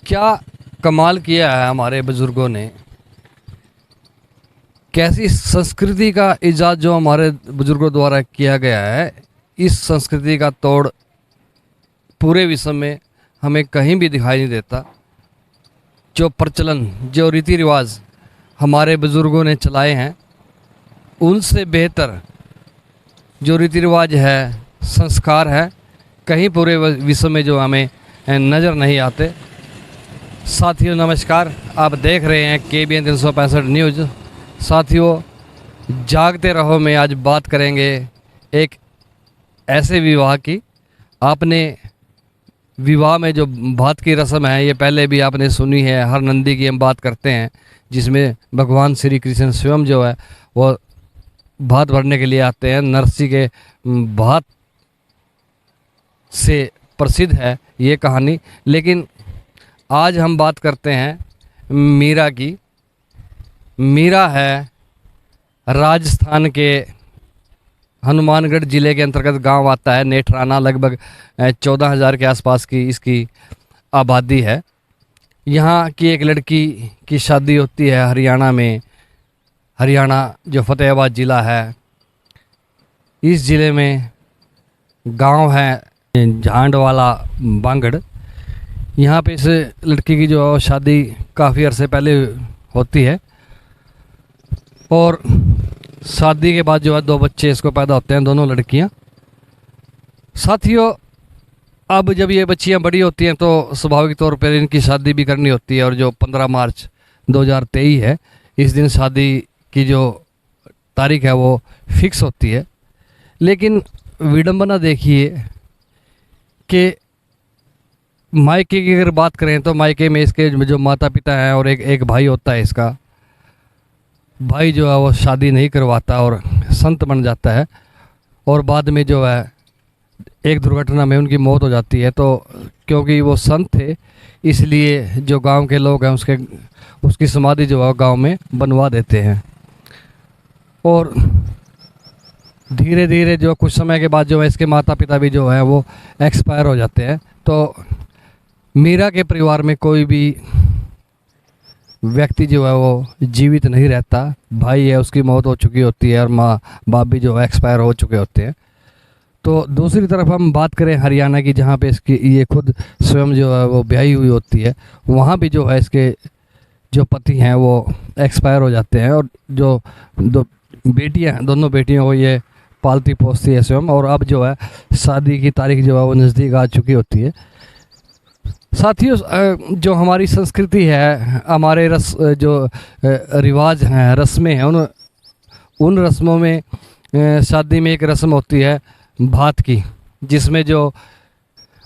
क्या कमाल किया है हमारे बुज़ुर्गों ने। कैसी संस्कृति का इजाद जो हमारे बुज़ुर्गों द्वारा किया गया है। इस संस्कृति का तोड़ पूरे विश्व में हमें कहीं भी दिखाई नहीं देता। जो प्रचलन, जो रीति रिवाज हमारे बुज़ुर्गों ने चलाए हैं, उनसे बेहतर जो रीति रिवाज है, संस्कार है, कहीं पूरे विश्व में जो हमें नज़र नहीं आते। साथियों नमस्कार, आप देख रहे हैं KBN 365 न्यूज़। साथियों, जागते रहो में आज बात करेंगे एक ऐसे विवाह की। आपने विवाह में जो भात की रस्म है, ये पहले भी आपने सुनी है। हर नंदी की हम बात करते हैं, जिसमें भगवान श्री कृष्ण स्वयं जो है वो भात भरने के लिए आते हैं। नरसी के भात से प्रसिद्ध है ये कहानी। लेकिन आज हम बात करते हैं मीरा की। मीरा है राजस्थान के हनुमानगढ़ ज़िले के अंतर्गत गांव आता है नेठराना। लगभग 14,000 के आसपास की इसकी आबादी है। यहाँ की एक लड़की की शादी होती है हरियाणा में। हरियाणा जो फतेहाबाद ज़िला है, इस ज़िले में गांव है झांडवाला बांगड़। यहाँ पे इस लड़की की जो शादी काफ़ी अरसे पहले होती है और शादी के बाद जो है 2 बच्चे इसको पैदा होते हैं, दोनों लड़कियाँ। साथियों, अब जब ये बच्चियाँ बड़ी होती हैं तो स्वाभाविक तौर पर इनकी शादी भी करनी होती है। और जो 15 मार्च 2023 है, इस दिन शादी की जो तारीख है वो फिक्स होती है। लेकिन विडंबना देखिए कि मायके की अगर बात करें तो मायके में इसके जो माता पिता हैं और एक भाई होता है। इसका भाई जो है वो शादी नहीं करवाता और संत बन जाता है। और बाद में जो है एक दुर्घटना में उनकी मौत हो जाती है। तो क्योंकि वो संत थे, इसलिए जो गांव के लोग हैं उसकी समाधि जो है गांव में बनवा देते हैं। और धीरे धीरे जो कुछ समय के बाद जो है इसके माता पिता भी जो है वो एक्सपायर हो जाते हैं। तो मीरा के परिवार में कोई भी व्यक्ति जो है वो जीवित नहीं रहता। भाई है, उसकी मौत हो चुकी होती है और माँ बाप भी जो है एक्सपायर हो चुके होते हैं। तो दूसरी तरफ हम बात करें हरियाणा की, जहाँ पे इसकी ये खुद स्वयं जो है वो ब्याही हुई होती है, वहाँ भी जो है इसके जो पति हैं वो एक्सपायर हो जाते हैं। और जो 2 बेटियाँ हैं, दोनों बेटियों को ये पालती पोसती है स्वयं। और अब जो है शादी की तारीख जो है वो नज़दीक आ चुकी होती है। साथियों, जो हमारी संस्कृति है, हमारे जो रिवाज हैं, रस्में हैं, उन रस्मों में शादी में एक रस्म होती है भात की, जिसमें जो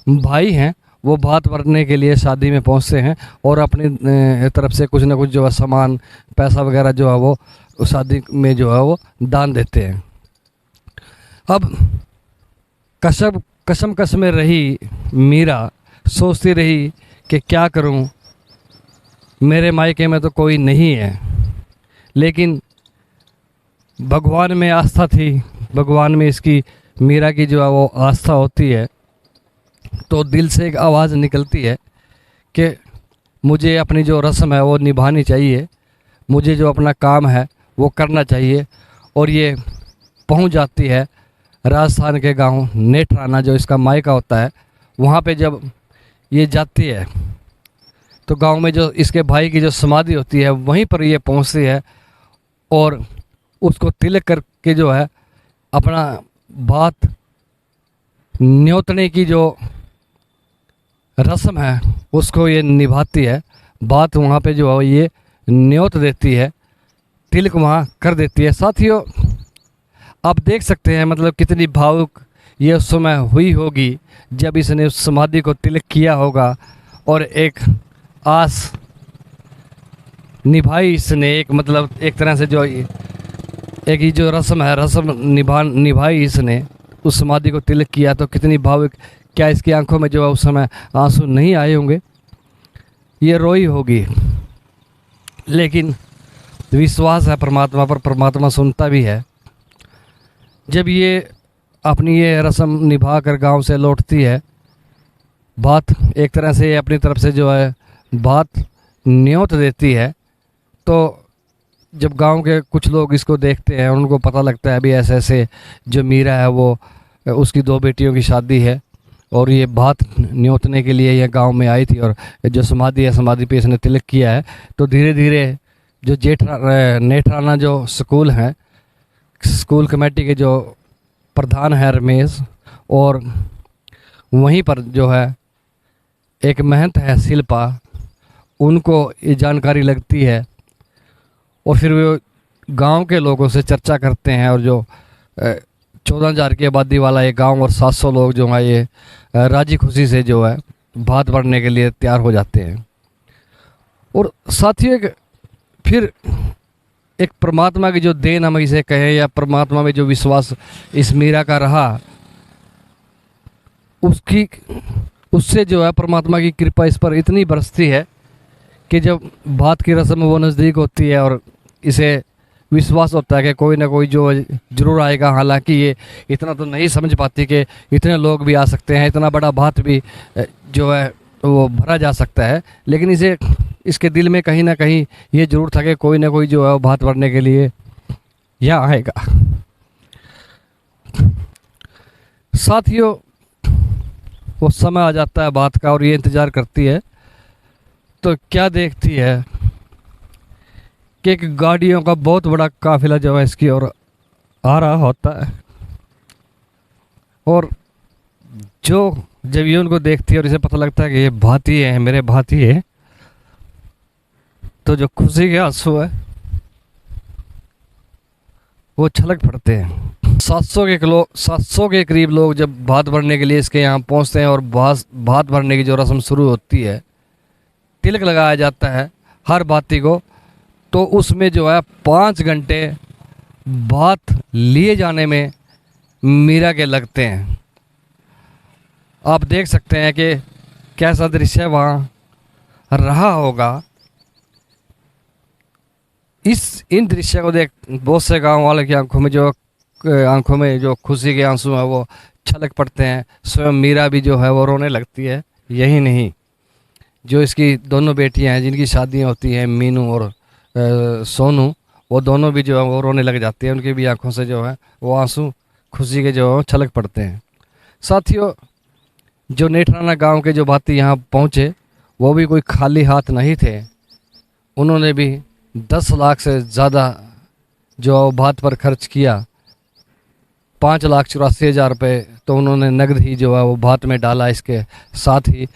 भाई हैं वो भात भरने के लिए शादी में पहुंचते हैं और अपनी तरफ से कुछ ना कुछ जो है सामान, पैसा वगैरह जो है वो शादी में जो है वो दान देते हैं। अब कसम में रही मीरा, सोचती रही कि क्या करूं, मेरे मायके में तो कोई नहीं है। लेकिन भगवान में आस्था थी, भगवान में इसकी मीरा की जो है वो आस्था होती है। तो दिल से एक आवाज़ निकलती है कि मुझे अपनी जो रस्म है वो निभानी चाहिए, मुझे जो अपना काम है वो करना चाहिए। और ये पहुंच जाती है राजस्थान के गांव नेठराना, जो इसका मायका होता है। वहाँ पे जब ये जाती है तो गांव में जो इसके भाई की जो समाधि होती है वहीं पर ये पहुंचती है और उसको तिलक करके जो है अपना भात न्योतने की जो रस्म है उसको ये निभाती है। भात वहाँ पे जो है ये न्योत देती है, तिलक वहाँ कर देती है। साथियों, आप देख सकते हैं मतलब कितनी भावुक ये उस समय हुई होगी जब इसने उस समाधि को तिलक किया होगा और एक आस निभाई इसने। एक मतलब एक तरह से जो एक ही जो रस्म है, रस्म निभाई इसने, उस समाधि को तिलक किया। तो कितनी भावुक, क्या इसकी आंखों में जो है उस समय आंसू नहीं आए होंगे, ये रोई होगी। लेकिन विश्वास है परमात्मा पर, परमात्मा सुनता भी है। जब ये अपनी ये रस्म निभा कर गांव से लौटती है, बात एक तरह से अपनी तरफ से जो है बात न्योत देती है, तो जब गांव के कुछ लोग इसको देखते हैं, उनको पता लगता है अभी ऐसे ऐसे जो मीरा है वो उसकी 2 बेटियों की शादी है, और ये बात न्योतने के लिए यह गांव में आई थी, और जो समाधि है समाधि पे इसने तिलक किया है। तो धीरे धीरे जो नेठराना जो स्कूल है, स्कूल कमेटी के जो प्रधान है रमेश, और वहीं पर जो है एक महंत है शिल्पा, उनको ये जानकारी लगती है, और फिर वो गांव के लोगों से चर्चा करते हैं, और जो 14,000 की आबादी वाला ये गांव और 700 लोग जो है ये राजी खुशी से जो है भात भरने के लिए तैयार हो जाते हैं। और साथियों फिर एक परमात्मा की जो देन हम इसे कहें, या परमात्मा में जो विश्वास इस मीरा का रहा, उससे जो है परमात्मा की कृपा इस पर इतनी बरसती है कि जब भात की रस्म वो नज़दीक होती है और इसे विश्वास होता है कि कोई ना कोई जो ज़रूर आएगा। हालांकि ये इतना तो नहीं समझ पाती कि इतने लोग भी आ सकते हैं, इतना बड़ा भात भी जो है वो भरा जा सकता है, लेकिन इसके दिल में कहीं ना कहीं ये ज़रूर था कि कोई ना कोई जो है वो भात भरने के लिए यहाँ आएगा। साथियों वो समय आ जाता है भात का, और ये इंतज़ार करती है, तो क्या देखती है कि एक गाड़ियों का बहुत बड़ा काफिला जो है इसकी ओर आ रहा होता है, और जब ये उनको देखती है और इसे पता लगता है कि ये भाती है, मेरे भाती है, तो जो खुशी के आंसू है वो छलक पड़ते हैं। 700 के करीब लोग जब भात भरने के लिए इसके यहाँ पहुँचते हैं, और भात भरने की जो रस्म शुरू होती है, तिलक लगाया जाता है हर भाती को, तो उसमें जो है 5 घंटे भात लिए जाने में मीरा के लगते हैं। आप देख सकते हैं कि कैसा दृश्य वहाँ रहा होगा। इन दृश्य को देख बहुत से गांव वाले की आंखों में जो खुशी के आंसू हैं वो छलक पड़ते हैं। स्वयं मीरा भी जो है वो रोने लगती है। यही नहीं, जो इसकी दोनों बेटियां हैं जिनकी शादियां होती हैं, मीनू और सोनू, वो दोनों भी जो है वो रोने लग जाती हैं। उनकी भी आंखों से जो है वो आंसू खुशी के जो छलक पड़ते हैं। साथियों, जो नेठराना गांव के जो भाती यहाँ पहुँचे वो भी कोई खाली हाथ नहीं थे। उन्होंने भी 10 लाख से ज़्यादा जो भात पर खर्च किया। 5,84,000 रुपये तो उन्होंने नगद ही जो है वो भात में डाला। इसके साथ ही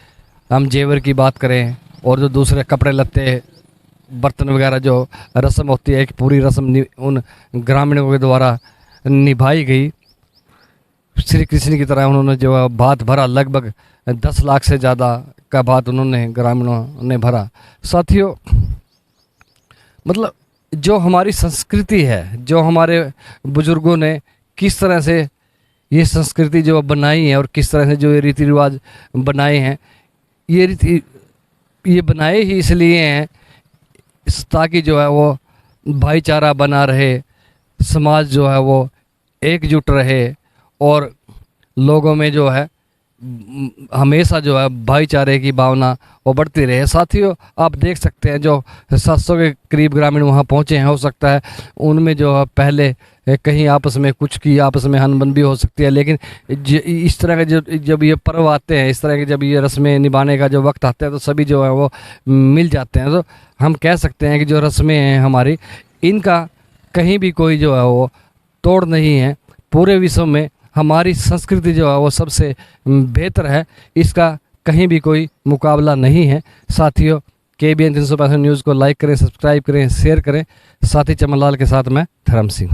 हम जेवर की बात करें और जो दूसरे कपड़े लत्ते बर्तन वगैरह जो रस्म होती है, एक पूरी रस्म उन ग्रामीणों के द्वारा निभाई गई। श्री कृष्ण की तरह उन्होंने जो है भात भरा। लगभग 10 लाख से ज़्यादा का भात उन्होंने ग्रामीणों ने भरा। साथियों, मतलब जो हमारी संस्कृति है, जो हमारे बुजुर्गों ने किस तरह से ये संस्कृति जो बनाई है और किस तरह से जो ये रीति रिवाज बनाए हैं, ये बनाए ही इसलिए हैं ताकि जो है वो भाईचारा बना रहे, समाज जो है वो एकजुट रहे और लोगों में जो है हमेशा जो है भाईचारे की भावना वो बढ़ती रहे। साथियों, आप देख सकते हैं जो 700 के करीब ग्रामीण वहाँ पहुँचे हैं, हो सकता है उनमें जो है पहले कहीं आपस में कुछ की आपस में अनबन भी हो सकती है, लेकिन इस तरह के जब ये पर्व आते हैं, इस तरह के जब ये रस्में निभाने का जो वक्त आता है तो सभी जो है वो मिल जाते हैं। तो हम कह सकते हैं कि जो रस्में हैं हमारी, इनका कहीं भी कोई जो है वो तोड़ नहीं है। पूरे विश्व में हमारी संस्कृति जो है वो सबसे बेहतर है, इसका कहीं भी कोई मुकाबला नहीं है। साथियों, KBN 365 न्यूज़ को लाइक करें, सब्सक्राइब करें, शेयर करें। साथी चमन लाल के साथ मैं धर्म सिंह।